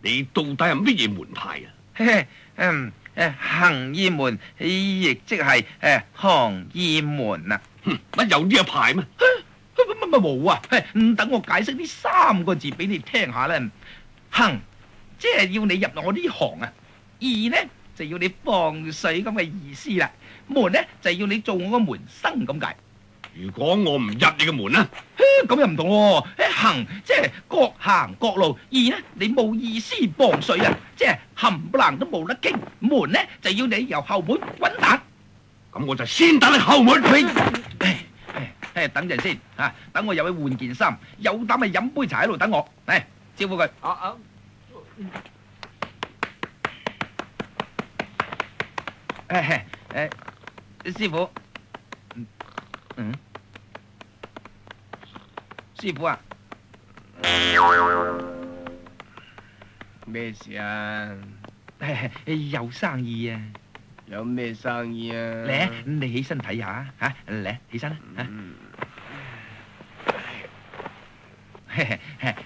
你到底係乜嘢門派啊？行醫門，亦即係行醫門啊！乜有呢一派咩？乜冇啊？等我解釋呢3個字俾你聽下啦。行，即係要你入我呢行啊；醫呢，就要你放水咁嘅意思啦；門呢，就要你做我個門生咁解。如果我唔入你嘅門呢？咁又唔同喎。行即係各行各路；醫呢，你冇意思放水啊，即係冚唪唥都冇得傾；門呢，就要你由後門滾蛋。咁我就先打你後門。等陣先等我入去換件衫，有膽咪飲杯茶喺度等我。招呼佢。師傅，師傅啊，咩事啊？有生意啊！有咩生意啊？嚟，你起身睇下嚟，起身啦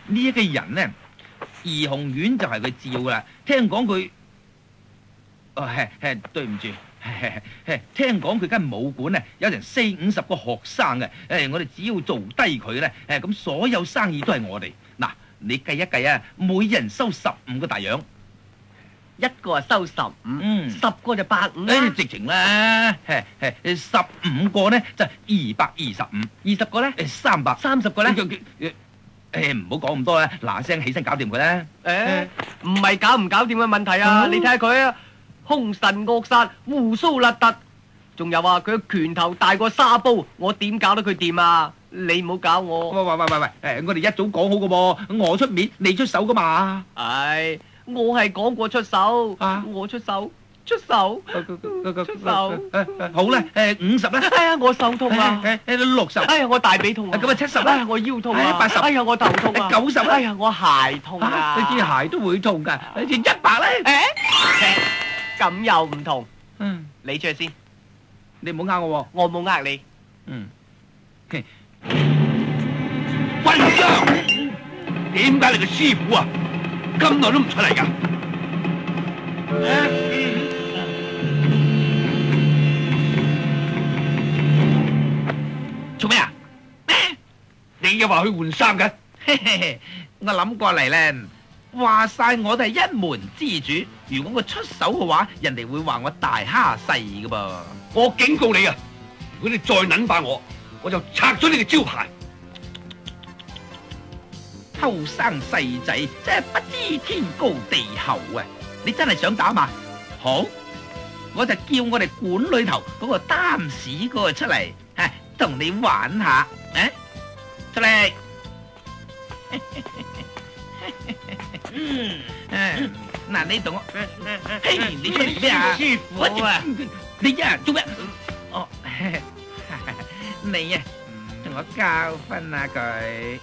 呢一個人呢，怡紅院就係佢照噶啦。聽講佢，對唔住，聽講佢間武館呢，有成40-50個學生嘅。我哋只要做低佢呢，咁所有生意都係我哋。嗱，你計一計啊，每人收15個大洋。一個收15，10個就85。直情啦，15個呢就225，20個呢330個呢。唔好講咁多啦，嗱聲起身搞掂佢啦。唔係搞唔搞掂嘅問題啊！你睇下佢啊，兇神惡煞，鬍鬚邋遢，仲有啊，佢拳頭大過沙煲，我點搞得佢掂啊？你唔好搞我。喂，我哋一早講好噶噃，我出面，你出手噶嘛。我係講過出手，我出手。好啦，50啦。我手痛啊。60。我大髀痛啊。咁啊70啦。我腰痛啊。80。我頭痛啊。90啦。我鞋痛啊。你支鞋都會痛噶，100咧。咁又唔同。你出去先，你唔好呃我。我冇呃你。混帳！點解你個師傅啊咁耐都唔出嚟噶？做咩啊？你又話去換衫嘅？我諗過嚟咧，話晒我哋係一門之主，如果我出手嘅話，人哋會話我大蝦細噶噃。我警告你啊！如果你再撚翻我就拆咗你嘅招牌。後生細仔真係不知天高地厚啊！你真係想打嘛？好，我就叫我哋館裏頭嗰個擔屎嗰個出嚟，同你玩下，出嚟。嗱，你同我，你出嚟咩啊？師傅啊，你做咩？你啊，同我教訓下佢。